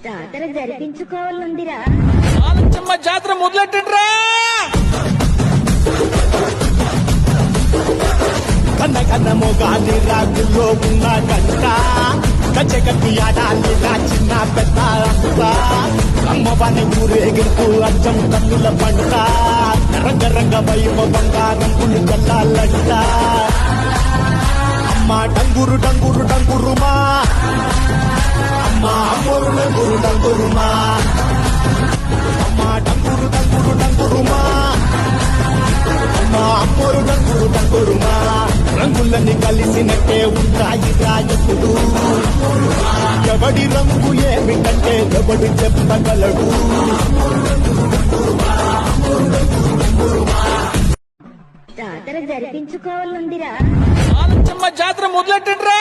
జాతర జరిపించుకోవాలందిరా. ఆలచ్చమ్మ జాతర మొదలెట్టండ్రా. కన్న కన్న మొగాలి రాగుల్లో ఉన్న గంట కచ్చగట్టి ఆడాలి నా చిన్న పెద్ద అంతా అమ్మవారి ఊరేగింపు అచ్చం కన్నుల పంట రంగరంగ వైభవంగా రంగులు కల్లాలంట అమ్మ డంగురు డంగురు డంగురుమా అమ్మ అమ్మోరు డంగురు డంగురుమా అమ్మ డంగురు డంగురు డంగురుమా అమ్మ అమ్మోరు డంగురు డంగురుమా రంగులన్నీ కలిసినట్టే ఉంటాయి రాజపుడు ఎవడి రంగు ఏమిటంటే ఎవడు చెప్పగలడు. జాతర జరిపించుకోవాలందిరా. ఆలచ్చమ్మ జాతర మొదలెట్టండ్రా.